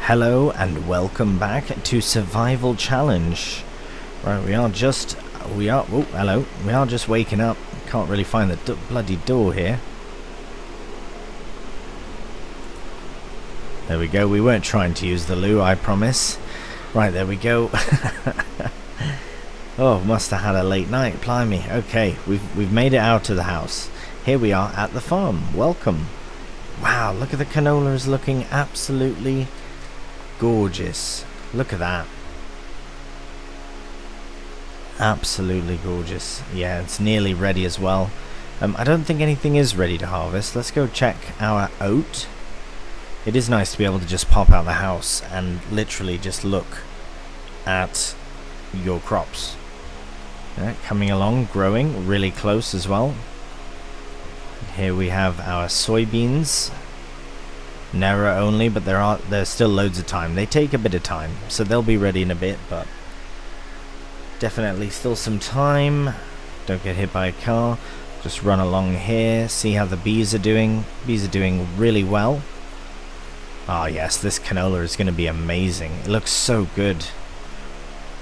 Hello and welcome back to Survival Challenge. Right, we are just waking up. Can't really find the bloody door here. There we go, we weren't trying to use the loo, I promise. Right, there we go. Oh, must have had a late night, blimey. Okay, we've made it out of the house. Here we are at the farm, welcome. Wow, look at the canola, is looking absolutely gorgeous. Look at that. Absolutely gorgeous. Yeah, it's nearly ready as well. I don't think anything is ready to harvest. Let's go check our oat. It is nice to be able to just pop out the house and literally just look at your crops. Yeah, coming along, growing, really close as well. Here we have our soybeans. Narrow only, but there's still loads of time. They take a bit of time, so they'll be ready in a bit, but definitely still some time. Don't get hit by a car. Just run along here, see how the bees are doing. Bees are doing really well. Ah, yes, this canola is going to be amazing. It looks so good.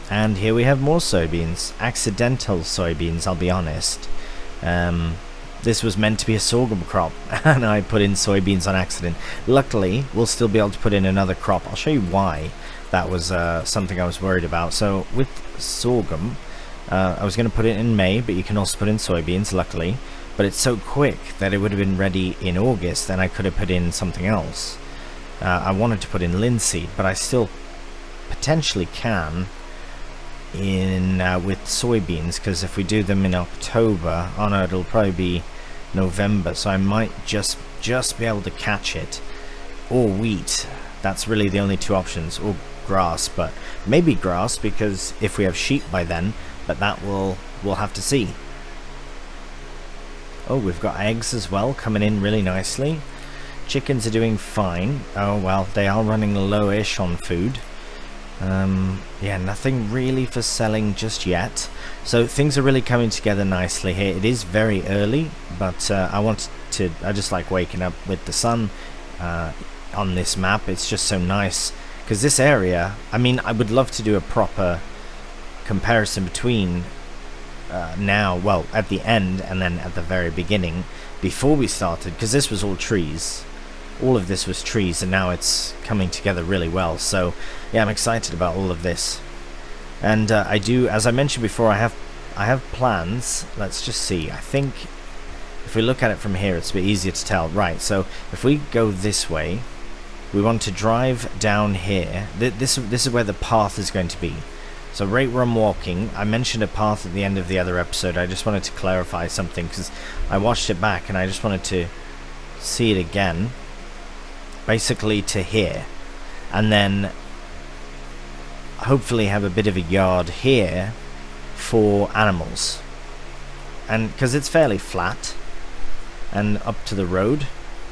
And here we have more soybeans. Accidental soybeans, I'll be honest. This was meant to be a sorghum crop, and I put in soybeans on accident. Luckily, we'll still be able to put in another crop. I'll show you why that was something I was worried about. So with sorghum, I was going to put it in May, but you can also put in soybeans, luckily. But it's so quick that it would have been ready in August, and I could have put in something else. I wanted to put in linseed, but I still potentially can in with soybeans, because if we do them in October, oh no, it'll probably be November, so I might just be able to catch it, or wheat. That's really the only two options, or grass, but maybe grass, because if we have sheep by then, but that we'll have to see. Oh, we've got eggs as well coming in really nicely. Chickens are doing fine. Oh well, they are running lowish on food. Yeah, nothing really for selling just yet, so things are really coming together nicely here. It is very early, but I just like waking up with the sun on this map. It's just so nice, because this area, I mean, I would love to do a proper comparison between now, well, at the end and then at the very beginning before we started, because this was all trees. All of this was trees, and now it's coming together really well. So yeah, I'm excited about all of this. And I do, as I mentioned before, I have plans. Let's just see. I think if we look at it from here, it's a bit easier to tell. Right, so if we go this way, we want to drive down here. This is where the path is going to be. So right where I'm walking, I mentioned a path at the end of the other episode. I just wanted to clarify something, because I watched it back and I just wanted to see it again. Basically to here, and then hopefully have a bit of a yard here for animals, and because it's fairly flat and up to the road.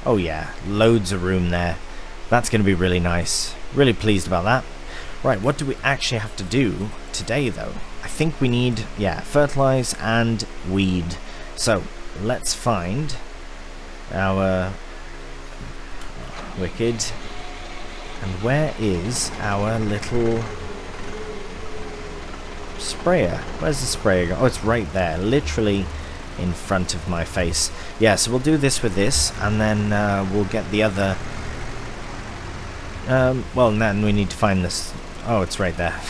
Oh yeah, loads of room there. That's going to be really nice. Really pleased about that. Right, what do we actually have to do today though? I think we need, yeah, fertilize and weed. So let's find our wicked. And where is our little sprayer? Where's the sprayer go? Oh, it's right there, literally in front of my face. Yeah, so we'll do this with this, and then we'll get the other. Well, then we need to find this. Oh, it's right there.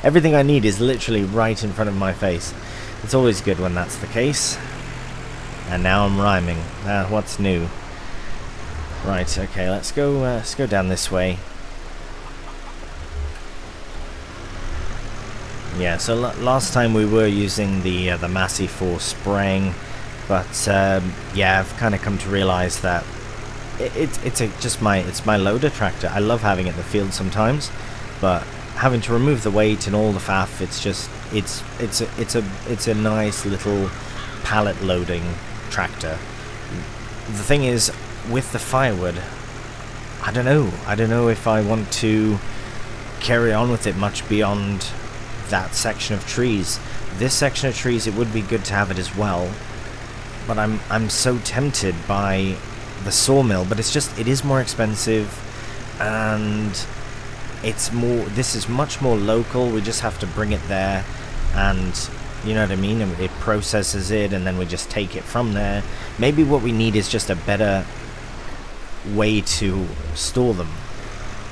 Everything I need is literally right in front of my face. It's always good when that's the case. And now I'm rhyming. What's new? Right, okay, let's go down this way. Yeah, so last time we were using the Massey for spraying, but yeah, I've kind of come to realize that it's my loader tractor. I love having it in the field sometimes, but having to remove the weight and all the faff, it's a nice little pallet loading tractor. The thing is, with the Firewood, I don't know if I want to carry on with it much beyond that section of trees. This section of trees, it would be good to have it as well, but I'm so tempted by the sawmill, but it is more expensive, and this is much more local. We just have to bring it there, and you know what I mean, it processes it, and then we just take it from there. Maybe what we need is just a better way to store them,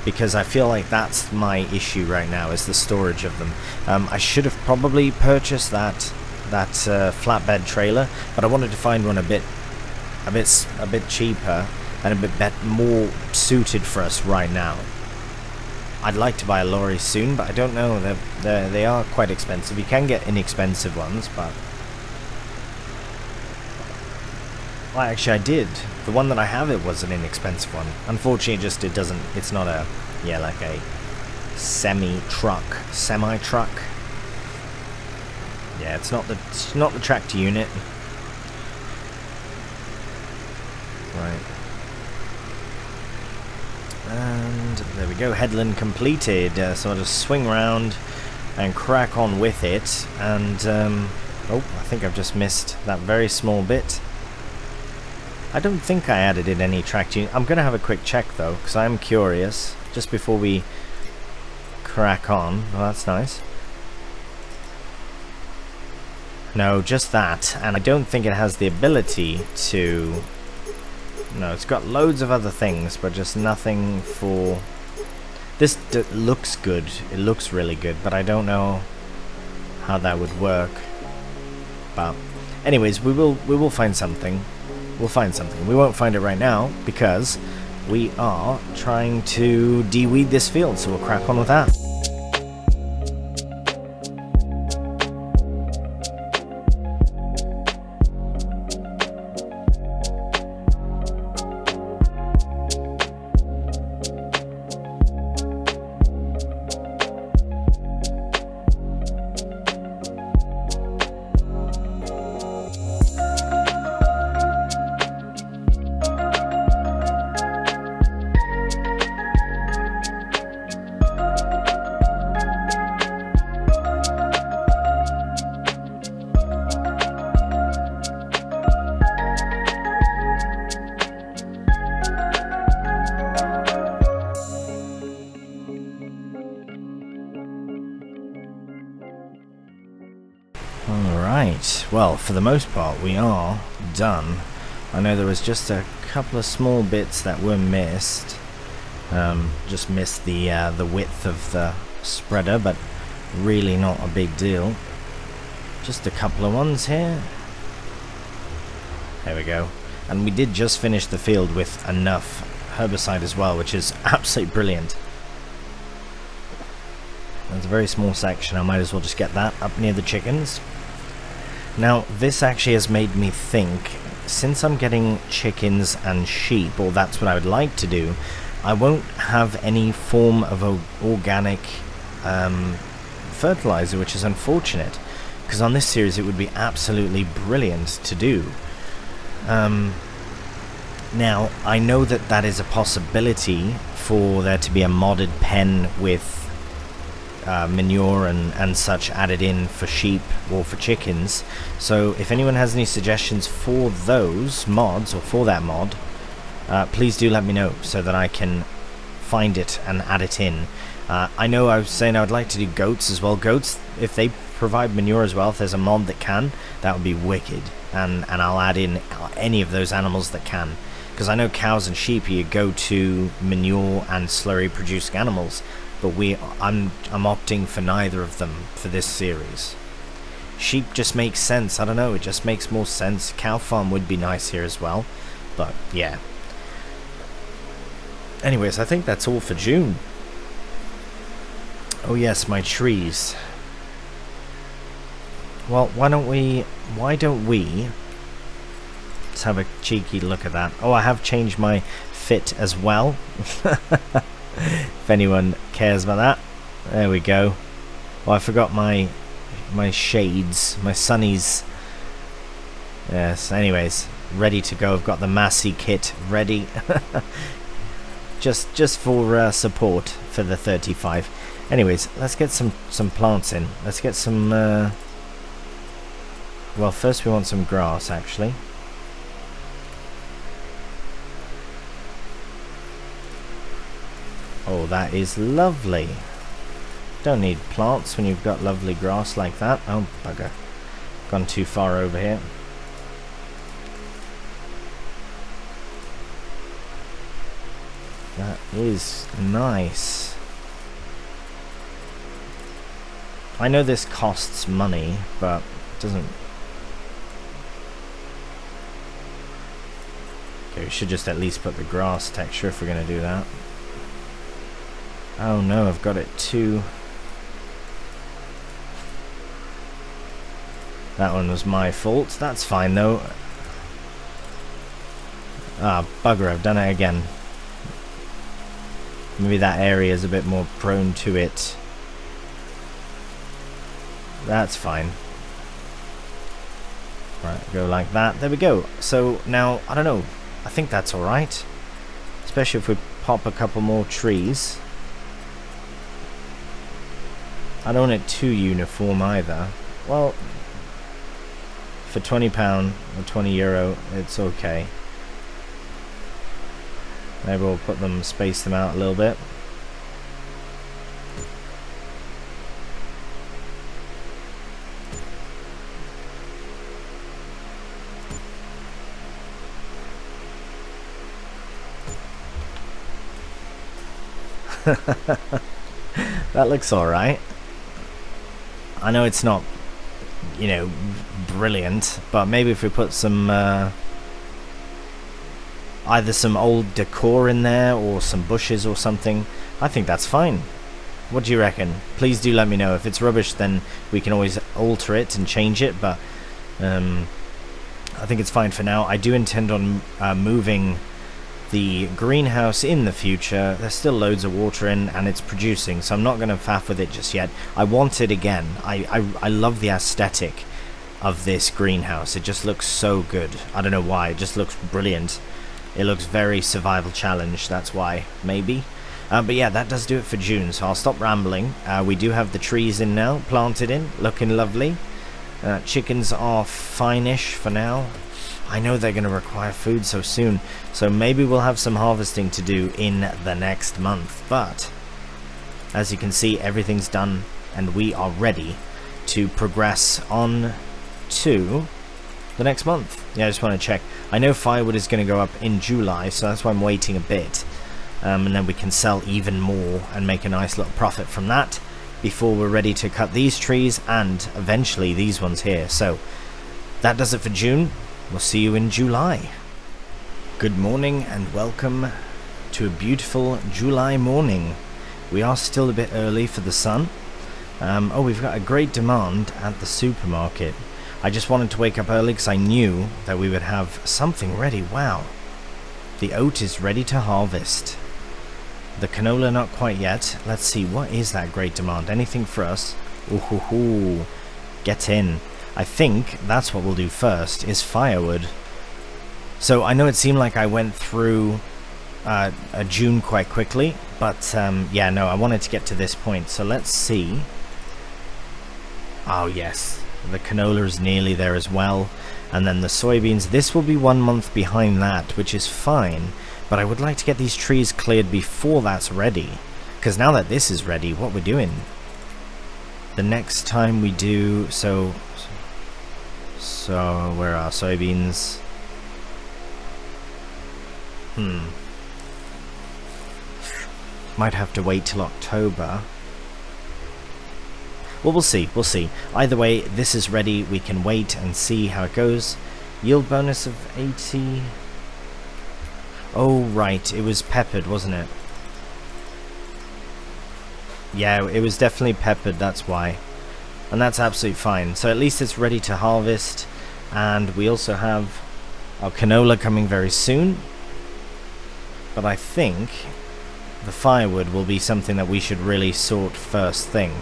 because I feel like that's my issue right now, is the storage of them. I should have probably purchased that flatbed trailer, but I wanted to find one a bit cheaper and a bit more suited for us right now. I'd like to buy a lorry soon, but I don't know. They are quite expensive. You can get inexpensive ones, but well, actually I did. The one that I have, it was an inexpensive one. Unfortunately, it's not a, yeah, like a semi-truck. Yeah, it's not the tractor unit. Right. And there we go, headland completed. So I'll just swing around and crack on with it. And, oh, I think I've just missed that very small bit. I don't think I added in any tractor. I'm going to have a quick check though, because I'm curious, just before we crack on. Well, that's nice. No, just that. And I don't think it has the ability to... No, it's got loads of other things, but just nothing for... This looks good. It looks really good, but I don't know how that would work. But anyways, we will find something. We'll find something. We won't find it right now because we are trying to de-weed this field, so we'll crack on with that. Alright, well, for the most part we are done. I know there was just a couple of small bits that were missed. Just missed the width of the spreader, but really not a big deal. Just a couple of ones here. There we go. And we did just finish the field with enough herbicide as well, which is absolutely brilliant. That's a very small section. I might as well just get that up near the chickens. Now, this actually has made me think, since I'm getting chickens and sheep, or that's what I would like to do, I won't have any form of organic fertilizer, which is unfortunate, because on this series it would be absolutely brilliant to do. Now, I know that that is a possibility for there to be a modded pen with manure and such added in for sheep or for chickens. So if anyone has any suggestions for those mods, or for that mod, please do let me know so that I can find it and add it in. I know I was saying I would like to do goats as well. Goats, if they provide manure as well, if there's a mod that can, that would be wicked. And I'll add in any of those animals that can, because I know cows and sheep are your go-to manure and slurry producing animals, but I'm opting for neither of them for this series. Sheep just makes sense. I don't know, it just makes more sense. Cow farm would be nice here as well, but yeah. Anyways, I think that's all for June. Oh yes, my trees. Well, why don't we let's have a cheeky look at that. Oh, I have changed my fit as well. If anyone cares about that. There we go. Oh, I forgot my shades, my sunnies. Yes, anyways, ready to go. I've got the Massey kit ready. just for support for the 35. Anyways, let's get some plants in. Let's get some well, first we want some grass actually. Oh, that is lovely. Don't need plants when you've got lovely grass like that. Oh, bugger. Gone too far over here. That is nice. I know this costs money, but it doesn't... Okay, we should just at least put the grass texture if we're going to do that. Oh no, I've got it too... That one was my fault. That's fine though. Ah, bugger, I've done it again. Maybe that area is a bit more prone to it. That's fine. Right, go like that. There we go. So now, I don't know. I think that's alright. Especially if we pop a couple more trees. I don't want it too uniform either. Well, for £20 or €20, it's okay. Maybe we'll put them, space them out a little bit. That looks alright. I know it's not, you know, brilliant, but maybe if we put some either some old decor in there or some bushes or something, I think that's fine. What do you reckon? Please do let me know. If it's rubbish, then we can always alter it and change it, but I think it's fine for now. I do intend on moving the greenhouse in the future. There's still loads of water in and it's producing, so I'm not going to faff with it just yet. I want it again. I love the aesthetic of this greenhouse. It just looks so good. I don't know why. It just looks brilliant. It looks very survival challenge, that's why, maybe. But yeah, that does do it for June, so I'll stop rambling. We do have the trees in now, planted in, looking lovely. Chickens are fine-ish for now. I know they're going to require food so soon, so maybe we'll have some harvesting to do in the next month. But, as you can see, everything's done, and we are ready to progress on to the next month. Yeah, I just want to check. I know firewood is going to go up in July, so that's why I'm waiting a bit. And then we can sell even more and make a nice little profit from that before we're ready to cut these trees and eventually these ones here. So that does it for June. We'll see you in July. Good morning and welcome to a beautiful July morning. We are still a bit early for the sun. Oh, we've got a great demand at the supermarket. I just wanted to wake up early because I knew that we would have something ready. Wow. The oat is ready to harvest. The canola not quite yet. Let's see, what is that great demand? Anything for us? Ooh, get in. I think that's what we'll do first, is firewood. So I know it seemed like I went through a June quite quickly, but yeah, no, I wanted to get to this point. So let's see. Oh yes. The canola is nearly there as well, and then the soybeans. This will be 1 month behind that, which is fine, but I would like to get these trees cleared before that's ready, because now that this is ready, what we're doing the next time we do so where are soybeans? Might have to wait till October. Well, we'll see. Either way, this is ready. We can wait and see how it goes. Yield bonus of 80. Oh, right. It was peppered, wasn't it? Yeah, it was definitely peppered. That's why. and that's absolutely fine. So at least it's ready to harvest, and we also have our canola coming very soon. But I think the firewood will be something that we should really sort first thing.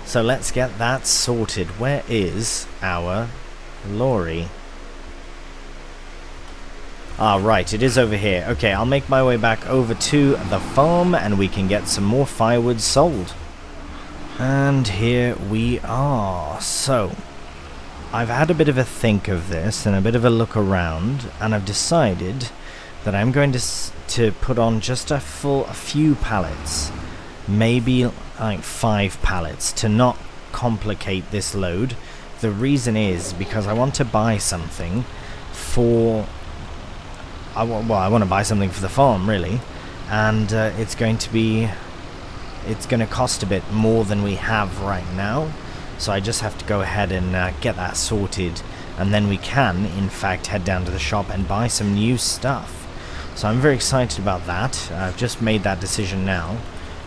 So let's get that sorted. Where is our lorry? Ah, right, it is over here. Okay, I'll make my way back over to the farm and we can get some more firewood sold. And here we are. So, I've had a bit of a think of this and a bit of a look around, and I've decided that I'm going to put on just a few pallets. Maybe like 5 pallets to not complicate this load. The reason is because I want to buy something for... I want to buy something for the farm, really, and it's going to cost a bit more than we have right now, so I just have to go ahead and get that sorted, and then we can, in fact, head down to the shop and buy some new stuff. So I'm very excited about that. I've just made that decision now.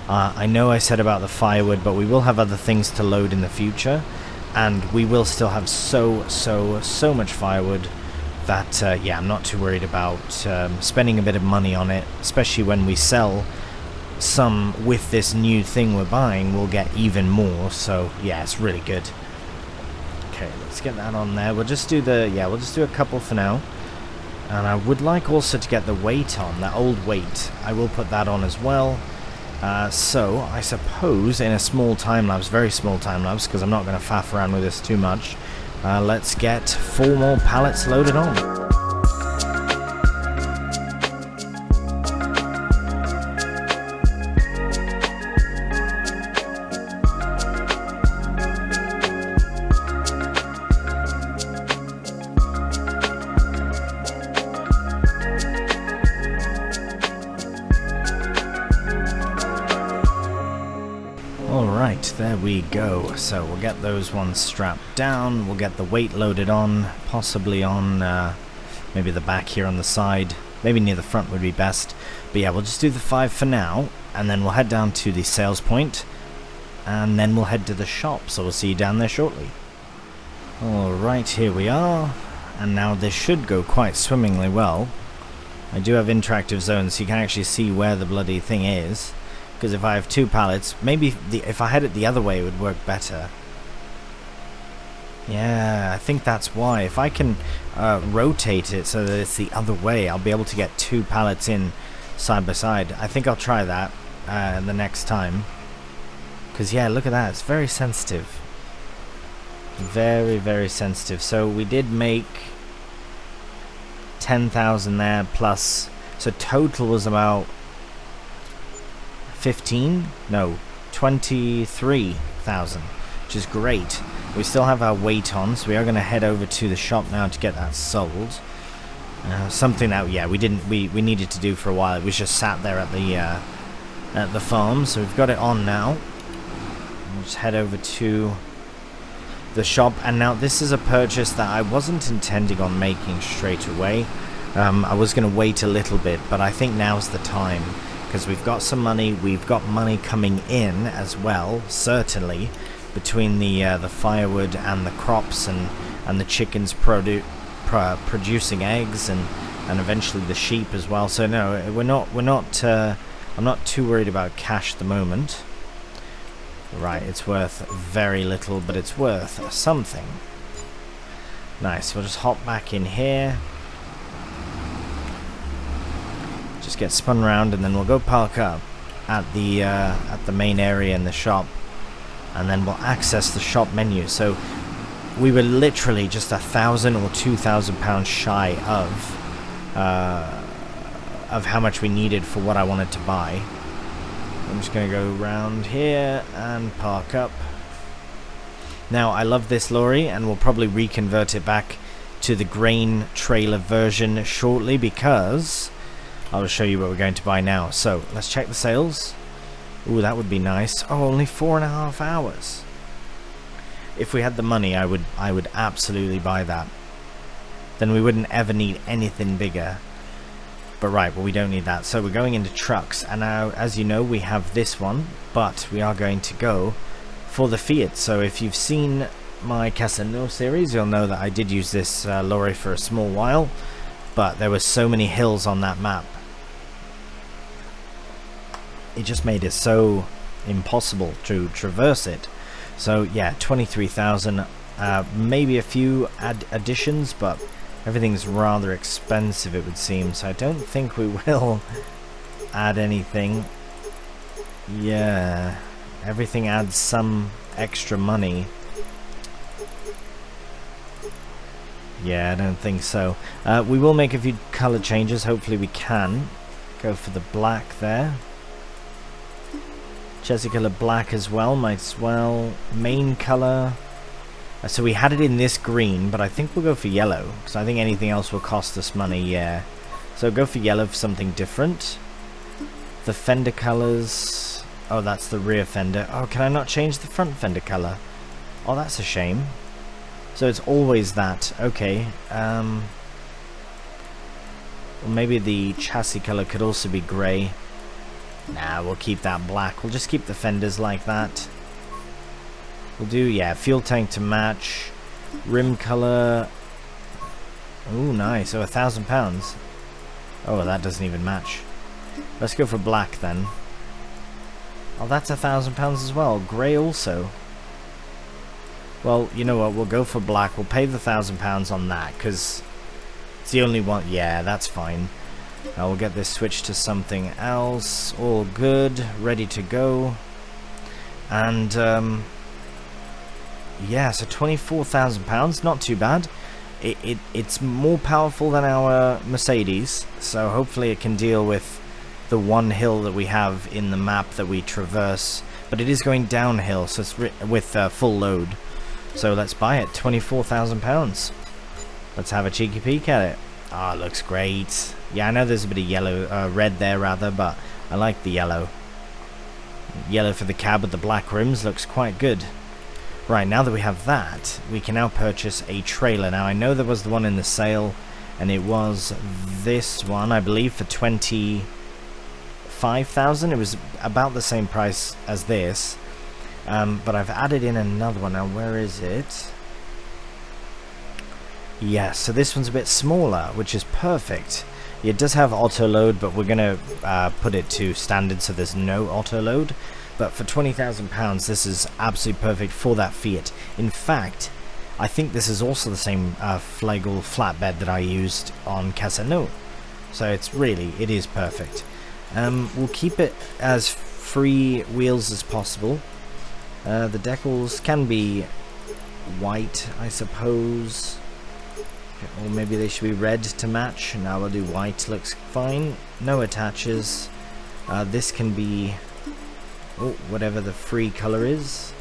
I know I said about the firewood, but we will have other things to load in the future, and we will still have so much firewood that, yeah, I'm not too worried about spending a bit of money on it, especially when we sell some with this new thing we're buying. We'll get even more, so yeah, it's really good. Okay, let's get that on there. We'll just do a couple for now, and I would like also to get the weight on, that old weight. I will put that on as well. So I suppose in a small time lapse, very small time lapse, because I'm not going to faff around with this too much, let's get 4 more pallets loaded on. Alright, there we go. So we'll get those ones strapped down, we'll get the weight loaded on, possibly on maybe the back here on the side, maybe near the front would be best. But yeah, we'll just do the 5 for now, and then we'll head down to the sales point, and then we'll head to the shop, so we'll see you down there shortly. Alright, here we are, and now this should go quite swimmingly well. I do have interactive zones, so you can actually see where the bloody thing is. Because if I have 2 pallets, maybe if I had it the other way it would work better. Yeah, I think that's why. If I can rotate it so that it's the other way, I'll be able to get 2 pallets in side by side. I think I'll try that the next time. Because yeah, look at that, it's very sensitive. Very, very sensitive. So we did make 10,000 there plus, so total was about 23,000, which is great. We still have our weight on, so we are going to head over to the shop now to get that sold. Something that, yeah, we needed to do for a while. It was just sat there at the farm, so we've got it on now. We'll just head over to the shop, and now this is a purchase that I wasn't intending on making straight away. I was going to wait a little bit, but I think now's the time. Because we've got some money, we've got money coming in as well, certainly, between the firewood and the crops and the chickens producing eggs and eventually the sheep as well. So no, I'm not too worried about cash at the moment. Right, it's worth very little, but it's worth something. Nice, we'll just hop back in here. Just get spun around, and then we'll go park up at the main area in the shop, and then we'll access the shop menu. So we were literally just 1,000 or 2,000 pounds shy of how much we needed for what I wanted to buy. I'm just gonna go around here and park up. Now I love this lorry, and we'll probably reconvert it back to the grain trailer version shortly, because I'll show you what we're going to buy now. So let's check the sales. Ooh, that would be nice. Oh, only 4.5 hours. If we had the money, I would absolutely buy that. Then we wouldn't ever need anything bigger. But right, well, we don't need that. So we're going into trucks, and now, as you know, we have this one, but we are going to go for the Fiat. So if you've seen my Casino series, you'll know that I did use this lorry for a small while, but there were so many hills on that map. It just made it so impossible to traverse it. So yeah, 23,000, maybe a few additions, but everything's rather expensive, it would seem, so I don't think we will add anything. Yeah, everything adds some extra money. Yeah, I don't think so. We will make a few color changes, hopefully we can. Go for the black there. Chassis color black as well, might as well. Main color. So we had it in this green, but I think we'll go for yellow, because I think anything else will cost us money, yeah. So go for yellow for something different. The fender colors. Oh, that's the rear fender. Oh, can I not change the front fender color? Oh, that's a shame. So it's always that. Okay. Well, maybe the chassis color could also be grey. Nah, we'll keep that black. We'll just keep the fenders like that. We'll do, yeah, fuel tank to match. Rim color. Ooh, nice. Oh, £1,000. Oh, that doesn't even match. Let's go for black then. Oh, that's £1,000 as well. Grey also. Well, you know what? We'll go for black. We'll pay the £1,000 on that because it's the only one. Yeah, that's fine. Now we'll get this switched to something else. All good. Ready to go. And yeah, so £24,000. Not too bad. It's more powerful than our Mercedes, so hopefully it can deal with the one hill that we have in the map that we traverse. But it is going downhill, so it's with full load. So let's buy it. £24,000. Let's have a cheeky peek at it. Ah, oh, looks great. Yeah, I know there's a bit of yellow, red there rather, but I like the yellow. Yellow for the cab with the black rims looks quite good. Right, now that we have that, we can now purchase a trailer. Now, I know there was the one in the sale, and it was this one, I believe, for 25,000. It was about the same price as this, but I've added in another one. Now, where is it? Yeah, so this one's a bit smaller, which is perfect. It does have auto load, but we're going to put it to standard, so there's no auto load. But for £20,000, this is absolutely perfect for that Fiat. In fact, I think this is also the same Flagel flatbed that I used on Casino. So it is perfect. We'll keep it as free wheels as possible. The decals can be white, I suppose. Or maybe they should be red to match. Now we'll do white, looks fine. No attaches. This can be whatever the free color is.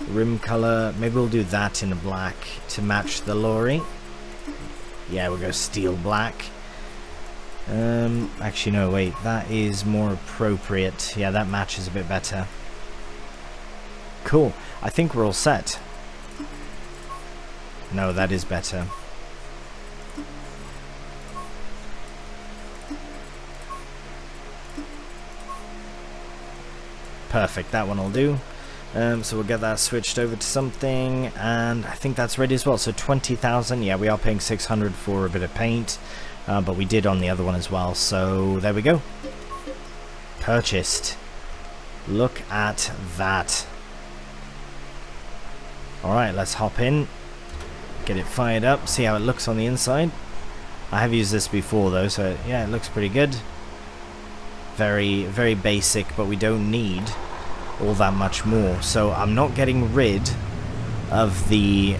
Rim color, maybe we'll do that in black to match the lorry. Yeah, we'll go steel black. Actually no, wait, that is more appropriate. Yeah, that matches a bit better. Cool, I think we're all set. No, that is better. Perfect, that one will do. So we'll get that switched over to something, and I think that's ready as well. So 20,000, yeah, we are paying 600 for a bit of paint, but we did on the other one as well. So there we go. Purchased. Look at that. Alright, let's hop in. Get it fired up, see how it looks on the inside. I have used this before though, so yeah, it looks pretty good. Very, very basic, but we don't need all that much more. So I'm not getting rid of the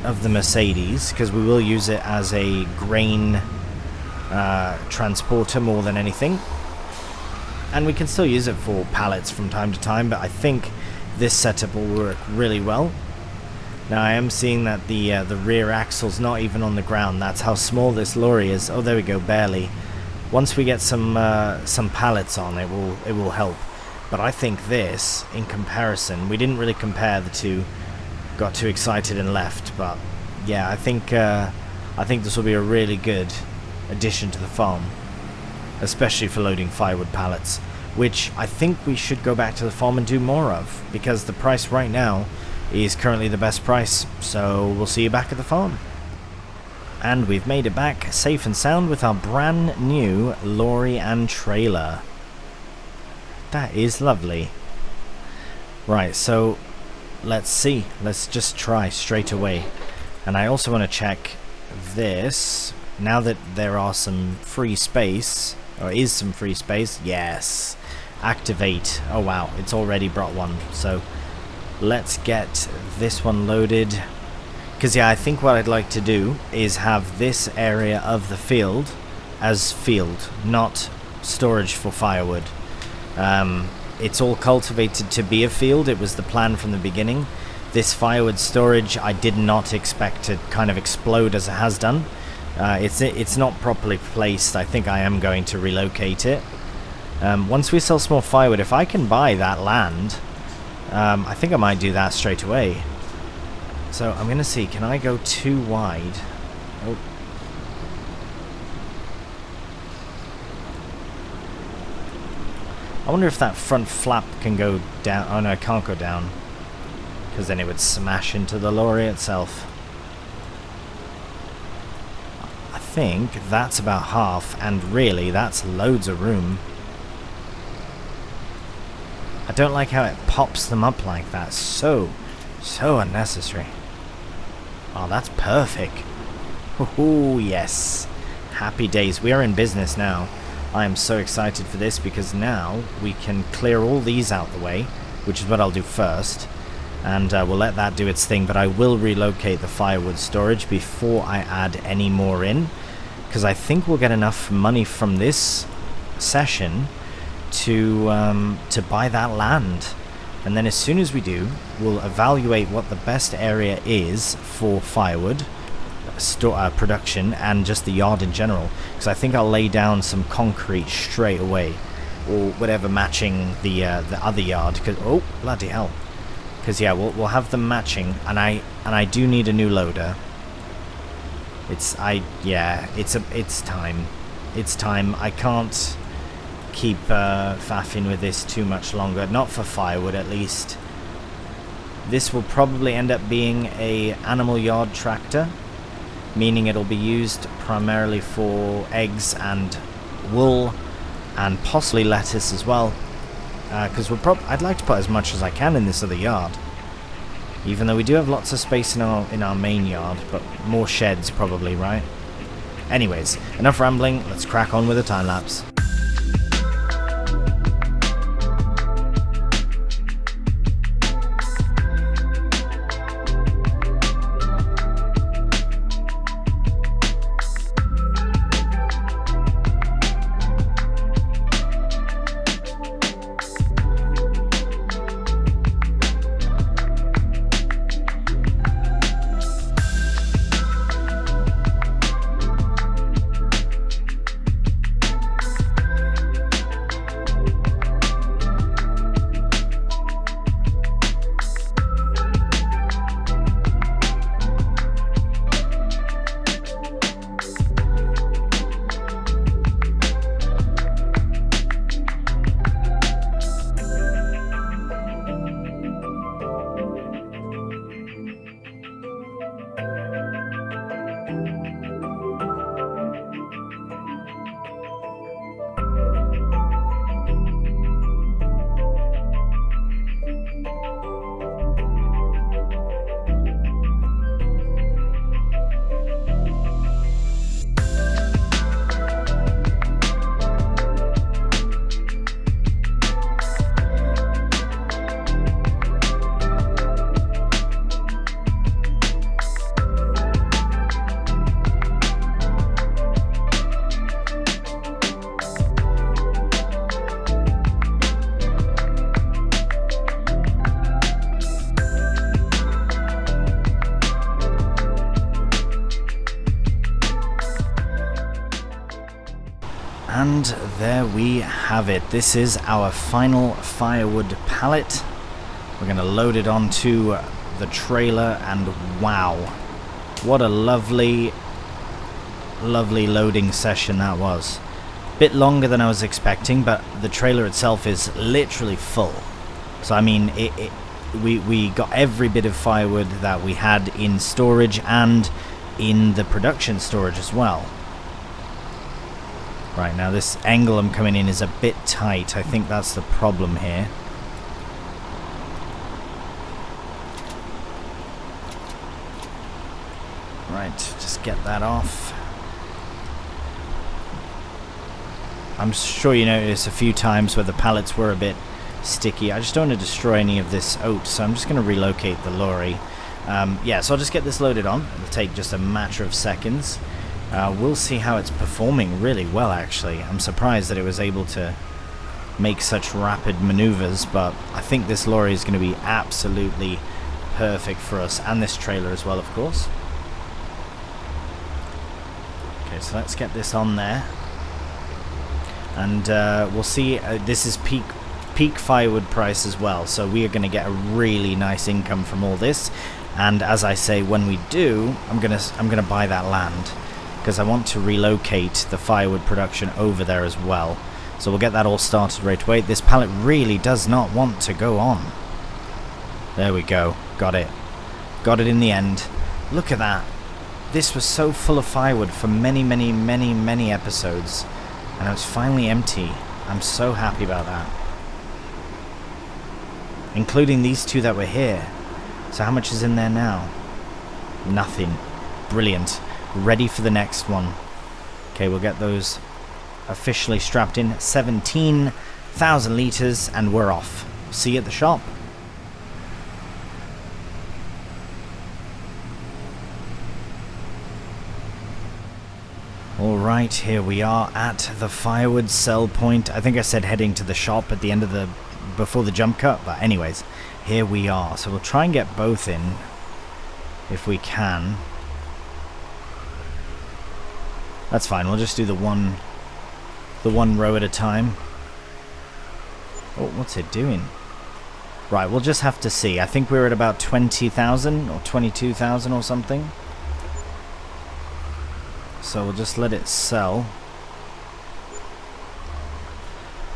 Mercedes, because we will use it as a grain transporter more than anything. And we can still use it for pallets from time to time, but I think this setup will work really well. Now I am seeing that the rear axle's not even on the ground. That's how small this lorry is. Oh, there we go, barely. Once we get some pallets on, it will help. But I think this, in comparison, we didn't really compare the two. Got too excited and left. But yeah, I think this will be a really good addition to the farm, especially for loading firewood pallets. which I think we should go back to the farm and do more of, because the price right now is currently the best price. So we'll see you back at the farm. And we've made it back safe and sound with our brand new lorry and trailer. That is lovely. Right, so let's see. Let's just try straight away. And I also want to check this. Now that there are some free space, or is some free space, yes. Activate. Oh wow, it's already brought one. So let's get this one loaded. Because yeah, I think what I'd like to do is have this area of the field as field, not storage for firewood. It's all cultivated to be a field. It was the plan from the beginning. This firewood storage I did not expect to kind of explode as it has done. It's not properly placed. I think I am going to relocate it. Once we sell some more firewood, if I can buy that land, I think I might do that straight away. So I'm going to see, can I go too wide? Oh. I wonder if that front flap can go down. Oh no, it can't go down, because then it would smash into the lorry itself. I think that's about half, and really that's loads of room. I don't like how it pops them up like that. So unnecessary. Oh, that's perfect. Oh yes, happy days. We are in business now. I am so excited for this, because now we can clear all these out the way, which is what I'll do first, and we'll let that do its thing. But I will relocate the firewood storage before I add any more in, because I think we'll get enough money from this session to buy that land. And then as soon as we do, we'll evaluate what the best area is for firewood production and just the yard in general, because I think I'll lay down some concrete straight away, or whatever, matching the other yard. Because oh bloody hell! Because yeah, we'll have them matching, and I do need a new loader. It's time. It's time. I can't keep faffing with this too much longer. Not for firewood, at least. This will probably end up being a animal yard tractor, meaning it'll be used primarily for eggs and wool, and possibly lettuce as well. Because I'd like to put as much as I can in this other yard, even though we do have lots of space in our main yard, but more sheds probably, right? Anyways, enough rambling. Let's crack on with the time lapse. And there we have it. This is our final firewood pallet. We're going to load it onto the trailer, and wow, what a lovely loading session that was. Bit longer than I was expecting, but the trailer itself is literally full. So I mean, we got every bit of firewood that we had in storage and in the production storage as well. Right, now this angle I'm coming in is a bit tight. I think that's the problem here. Right, just get that off. I'm sure you noticed a few times where the pallets were a bit sticky. I just don't want to destroy any of this oat, so I'm just going to relocate the lorry. Yeah, so I'll just get this loaded on. It'll take just a matter of seconds. We'll see how it's performing really well, actually. I'm surprised that it was able to make such rapid maneuvers, but I think this lorry is going to be absolutely perfect for us, and this trailer as well, of course. Okay, so let's get this on there. And we'll see, this is peak firewood price as well, so we are going to get a really nice income from all this. And as I say, when we do, I'm gonna buy that land, because I want to relocate the firewood production over there as well. So we'll get that all started right away. This pallet really does not want to go on. There we go, got it in the end. Look at that. This was so full of firewood for many episodes, and it's finally empty. I'm so happy about that, including these two that were here. So how much is in there now? Nothing. Brilliant. Ready for the next one. Okay, we'll get those officially strapped in. 17,000 litres and we're off. See you at the shop. Alright, here we are at the firewood sell point. I think I said heading to the shop at the end of the... before the jump cut, but anyways, here we are. So we'll try and get both in if we can. That's fine, we'll just do the one row at a time. Oh, what's it doing? Right, we'll just have to see. I think we're at about 20,000 or 22,000 or something. So we'll just let it sell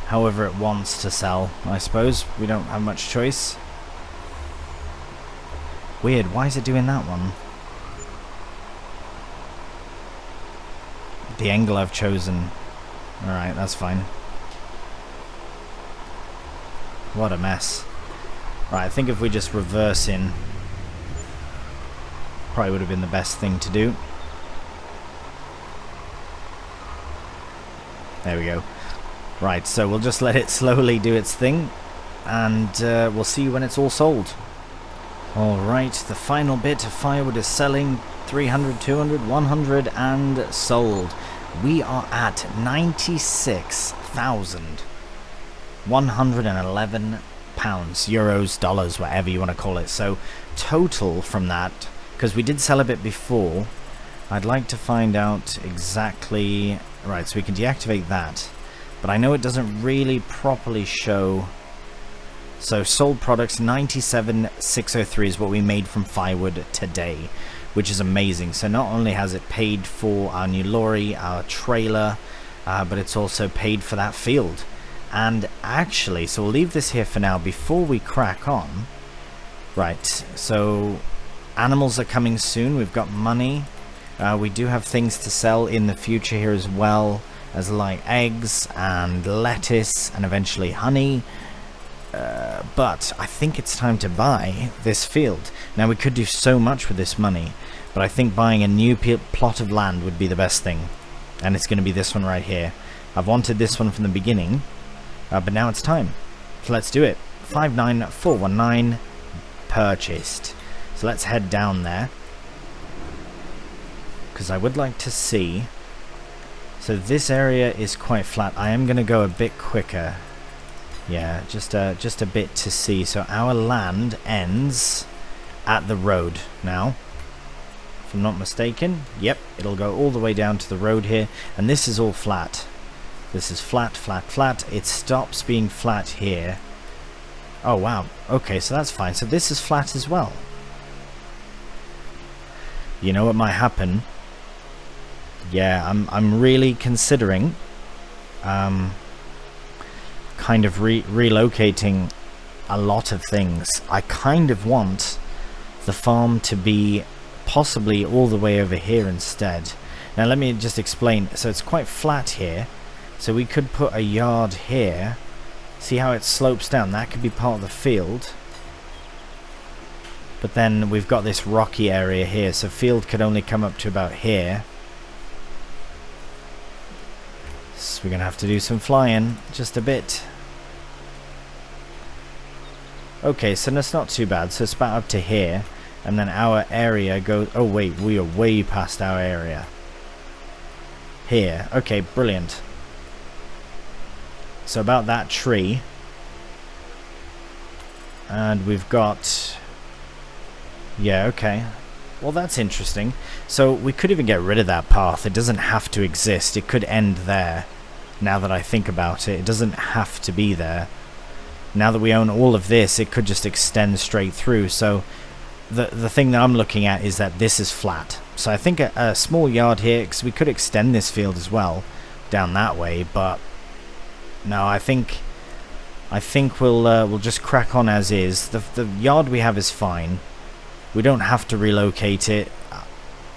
however it wants to sell, I suppose. We don't have much choice. Weird, why is it doing that one? The angle I've chosen. Alright, that's fine. What a mess. Right, I think if we just reverse in, probably would have been the best thing to do. There we go. Right, so we'll just let it slowly do its thing, and we'll see when it's all sold. Alright, the final bit of firewood is selling. 300, 200, 100, and sold. We are at 96,111 pounds, euros, dollars, whatever you want to call it. So total from that, because we did sell a bit before, I'd like to find out exactly. Right, so we can deactivate that, but I know it doesn't really properly show. So sold products 97,603 is what we made from firewood today, which is amazing. So not only has it paid for our new lorry, our trailer, but it's also paid for that field. And actually, so we'll leave this here for now before we crack on. Right, so animals are coming soon. We've got money. We do have things to sell in the future here as well, as like eggs and lettuce and eventually honey. But I think it's time to buy this field. Now, we could do so much with this money, but I think buying a new plot of land would be the best thing. And it's going to be this one right here. I've wanted this one from the beginning, but now it's time. So let's do it. 59419 purchased. So let's head down there, because I would like to see. So this area is quite flat. I am going to go a bit quicker. Yeah, just a bit to see. So our land ends at the road now, if I'm not mistaken. Yep, it'll go all the way down to the road here, and this is all flat. This is flat, flat, flat. It stops being flat here. Oh wow, okay, so that's fine. So this is flat as well. You know what might happen? Yeah, I'm really considering kind of relocating a lot of things. I kind of want the farm to be possibly all the way over here instead. Now let me just explain. So it's quite flat here, so we could put a yard here. See how it slopes down? That could be part of the field. But then we've got this rocky area here, so field could only come up to about here. So we're gonna have to do some flying, just a bit. Okay, so that's not too bad. So it's about up to here, and then our area goes... Oh wait, we are way past our area. Here. Okay, brilliant. So about that tree. And we've got... Yeah, okay. Well, that's interesting. So we could even get rid of that path. It doesn't have to exist. It could end there. Now that I think about it, it doesn't have to be there. Now that we own all of this, it could just extend straight through. So the thing that I'm looking at is that this is flat. So I think a small yard here, because we could extend this field as well down that way. But no, I think we'll just crack on as is. The yard we have is fine. We don't have to relocate it.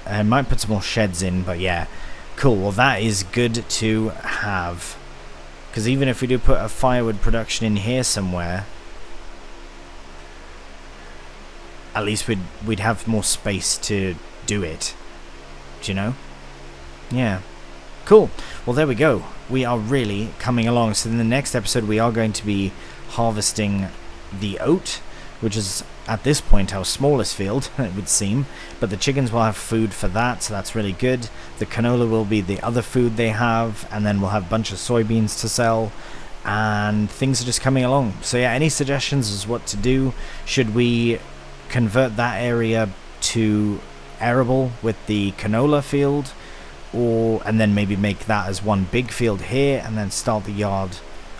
I might put some more sheds in, but yeah. Cool, well that is good to have. Because even if we do put a firewood production in here somewhere, at least we'd have more space to do it. Do you know? Yeah. Cool. Well, there we go. We are really coming along. So in the next episode, we are going to be harvesting the oat, which is at this point our smallest field, it would seem. But the chickens will have food for that, so that's really good. The canola will be the other food they have, and then we'll have a bunch of soybeans to sell. And things are just coming along. So yeah, any suggestions as what to do? Should we convert that area to arable with the canola field, and then maybe make that as one big field here and then start the yard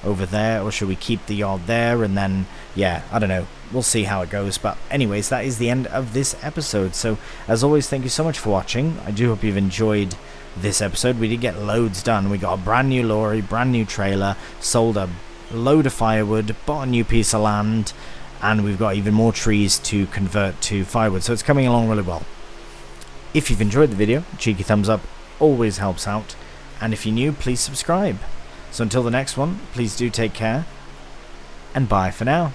over there, or should we keep the yard there and then, yeah, I don't know, we'll see how it goes. But anyways, that is the end of this episode. So as always, thank you so much for watching. I do hope you've enjoyed this episode. We did get loads done. We got a brand new lorry, brand new trailer, sold a load of firewood, bought a new piece of land, and we've got even more trees to convert to firewood. So it's coming along really well. If you've enjoyed the video, a cheeky thumbs up always helps out. And if you're new, please subscribe. So until the next one, please do take care. And bye for now.